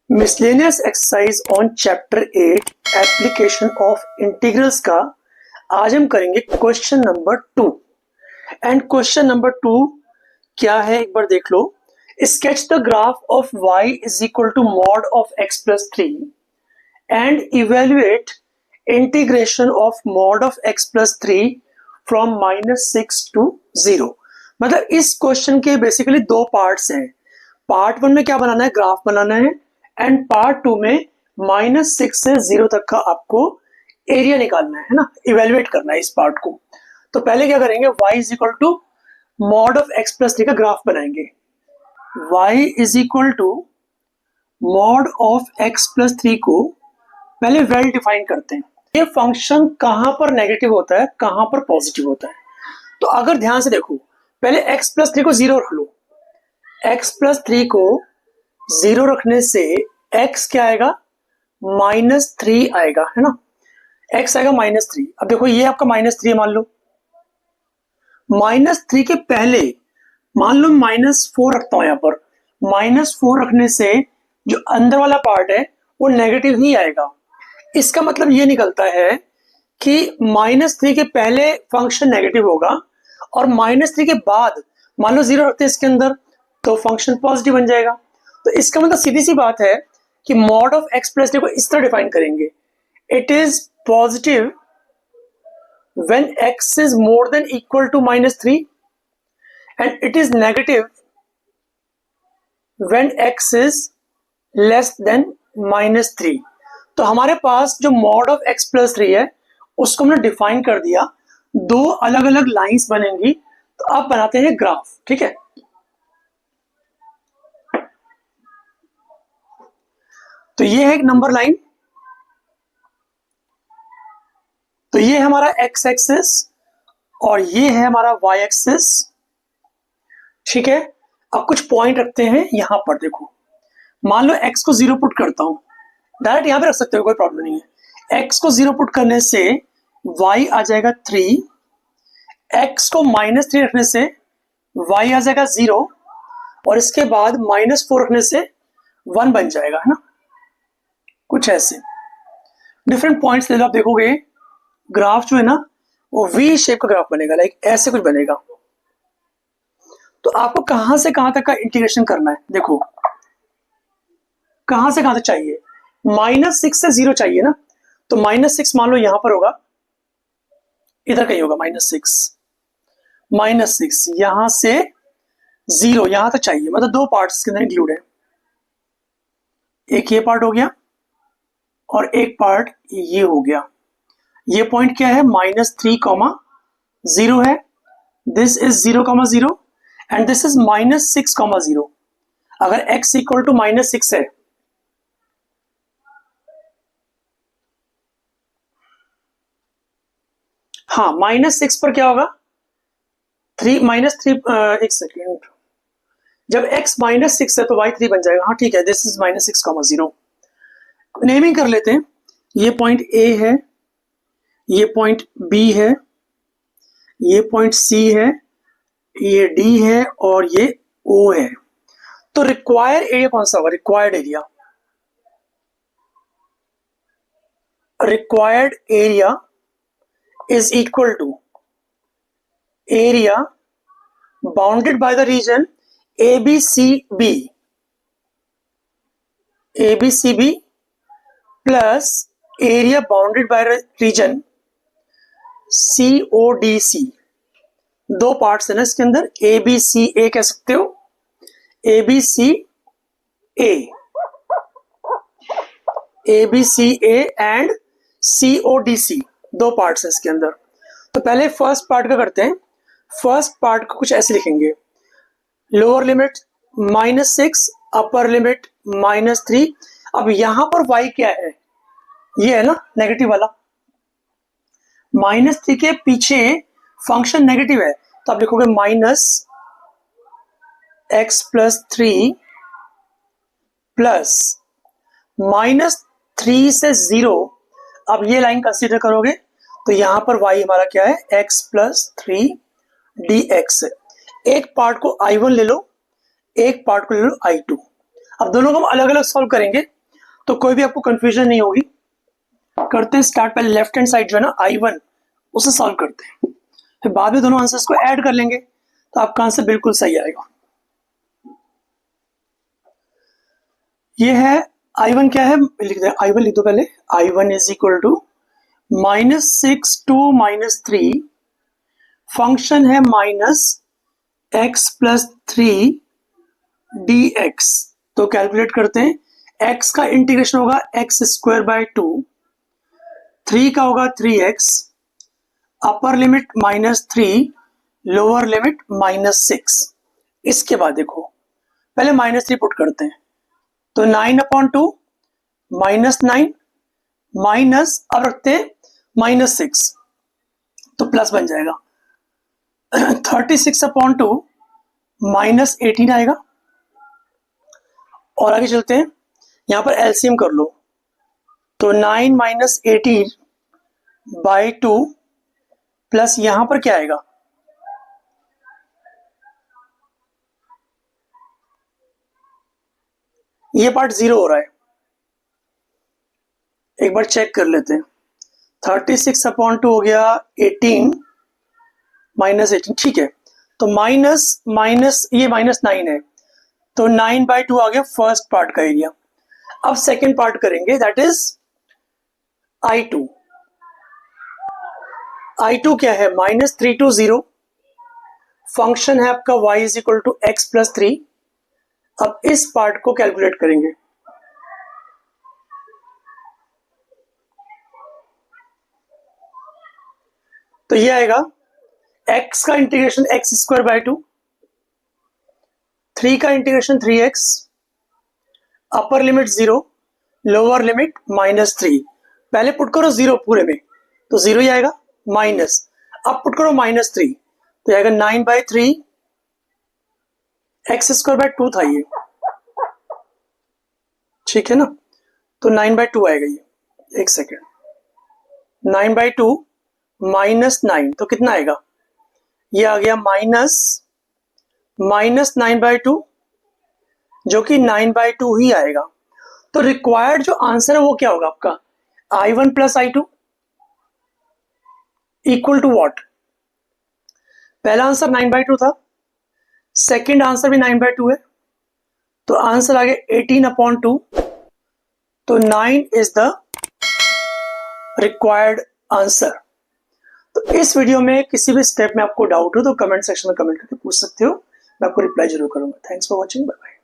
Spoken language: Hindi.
Miscellaneous exercise on chapter 8 application of integrals का आज हम करेंगे question number 2। And question number 2 क्या है एक बार देख लो। Sketch the graph of y is equal to mod of x plus 3 and evaluate integration of mod of x plus 3 from -6 to 0। मतलब इस क्वेश्चन के बेसिकली दो पार्ट्स हैं। पार्ट 1 में क्या बनाना है, ग्राफ बनाना है, एंड पार्ट 2 में -6 से 0 तक का आपको एरिया निकालना है ना, इवेल्युएट करना है इस पार्ट को। तो पहले क्या करेंगे, y is equal to mod of x plus 3 का ग्राफ बनाएंगे। y is equal to mod of x plus 3 को पहले वेल डिफाइन करते हैं। ये फंक्शन कहां पर नेगेटिव होता है, कहां पर पॉजिटिव होता है। तो अगर ध्यान से देखो, पहले x प्लस 3 को 0 रख लो। x प्लस 3 को 0 रखने से x क्या आएगा, -3 आएगा, है ना। x आएगा -3। अब देखो ये आपका -3 मान लो। -3 के पहले मान लो -4 रखता हूं। यहां पर -4 रखने से जो अंदर वाला पार्ट है वो नेगेटिव ही आएगा। इसका मतलब ये निकलता है कि -3 के पहले फंक्शन नेगेटिव होगा और -3 के बाद मान लो 0 रखते हैं इसके अंदर तो फंक्शन पॉजिटिव बन जाएगा। तो इसका मतलब सीधी सी बात है कि मॉड ऑफ x प्लस 3 को इस तरह डिफाइन करेंगे, it is positive when x is more than equal to -3 and it is negative when x is less than -3। तो हमारे पास जो मॉड ऑफ x प्लस 3 है उसको हमने डिफाइन कर दिया। दो अलग अलग लाइंस बनेंगी। तो अब बनाते हैं ग्राफ, ठीक है। तो ये है एक नंबर लाइन। तो ये है हमारा x एक्सिस और ये है हमारा y एक्सिस, ठीक है। अब कुछ पॉइंट रखते हैं यहां पर। देखो मान लो x को 0 पुट करता हूं, डायरेक्ट यहां पे रख सकते हो, कोई प्रॉब्लम नहीं है। x को 0 पुट करने से y आ जाएगा 3, x को -3 रखने से y आ जाएगा 0 और इसके बाद -4 रखने से 1 बन जाएगा, है ना। कुछ ऐसे डिफरेंट पॉइंट्स ले लो। आप देखोगे ग्राफ जो है ना वो वी शेप का ग्राफ बनेगा, लाइक ऐसे कुछ बनेगा। तो आपको कहां से कहां तक का इंटीग्रेशन करना है, देखो कहां से कहां तक चाहिए। -6 से 0 चाहिए ना, तो -6 मान लो यहां पर होगा, इधर कहीं होगा -6 यहां से 0 यहां तक चाहिए। मतलब दो पार्ट्स के अंदर इंक्लूड है, एक ये पार्ट हो गया और एक पार्ट ये हो गया। ये पॉइंट क्या है, -3, 0 है। This is 0, 0 and this is -6, 0। अगर x इक्वल टू -6 है हाँ, -6 पर क्या होगा, 3 एक सेकेंड, जब x -6 है तो y 3 बन जाएगा। हाँ ठीक है, दिस इज -6, 0। नेमिंग कर लेते हैं। ये पॉइंट A है, ये पॉइंट B है, ये पॉइंट C है, ये D है और ये O है। तो रिक्वायर्ड एरिया कौन सा होगा, required area is equal to area bounded by the region ABCB plus area bounded by region CODC। दो पार्ट्स है ना इसके अंदर, ABCA कह सकते हो, ABCA एंड CODC, दो पार्ट्स है इसके अंदर। तो पहले फर्स्ट पार्ट का करते हैं। फर्स्ट पार्ट को कुछ ऐसे लिखेंगे, लोअर लिमिट -6, अपर लिमिट -3। अब यहां पर y क्या है, ये है ना नेगेटिव वाला। -3 के पीछे फंक्शन नेगेटिव है तो आप लिखोगे -x प्लस 3 प्लस -3 से 0। अब ये लाइन कंसीडर करोगे तो यहां पर y हमारा क्या है, x प्लस 3 dx। एक पार्ट को I1 ले लो, एक पार्ट को ले लो I2। अब दोनों को हम अलग अलग सॉल्व करेंगे तो कोई भी आपको कंफ्यूजन नहीं होगी। करते हैं स्टार्ट। पहले लेफ्ट हैंड साइड जो है ना I1 उसे सॉल्व करते हैं, फिर बाद में दोनों आंसर्स को ऐड कर लेंगे तो आपका आंसर बिल्कुल सही आएगा। ये है I1 क्या है लिख दे, I1 लिख दो पहले। I1 is equal to -6 to -3, function है -x+3 dx। तो कैलकुलेट करते हैं, x का इंटीग्रेशन होगा x²/2, 3 का होगा 3x, upper limit -3, lower limit -6। इसके बाद देखो पहले -3 पुट करते हैं, तो 9/2 -9 माइनस, अब रखते हैं -6 तो प्लस बन जाएगा। 36/2 -18 आएगा। और आगे चलते हैं, यहां पर एलसीएम कर लो, तो 9 - 18/2 प्लस यहां पर क्या आएगा, ये पार्ट 0 हो रहा है, एक बार चेक कर लेते हैं। 36/2 हो गया 18 -18, ठीक है। तो माइनस माइनस ये -9 है, तो 9/2 आ गया फर्स्ट पार्ट का एरिया। अब सेकेंड पार्ट करेंगे, दैट इज I2। I2 क्या है, -3 to 0, फंक्शन है आपका y is equal to x+3। अब इस पार्ट को कैलकुलेट करेंगे, तो ये आएगा x का इंटीग्रेशन x²/2, 3 का integration 3x, upper limit 0, lower limit -3। पहले पुट करो 0 पूरे में, तो 0 ही आएगा, माइनस, अब पुट करो -3 तो आएगा 9/3, x²/2 था ये, ठीक है ना, तो 9/2 आएगा ये। एक सेकेंड, 9/2 -9 तो कितना आएगा, ये आ गया -9/2, जो कि 9/2 ही आएगा। तो रिक्वायर्ड जो आंसर है वो क्या होगा आपका, I1 + I2 equal to what. पहला आंसर 9/2 था, सेकंड आंसर भी 9/2 है, तो आंसर आ गया 18/2। तो 9 इज द रिक्वायर्ड आंसर। तो इस वीडियो में किसी भी स्टेप में आपको डाउट हो तो कमेंट सेक्शन में कमेंट करके पूछ सकते हो, मैं आपको रिप्लाई जरूर करूंगा। Thanks for watching, bye bye.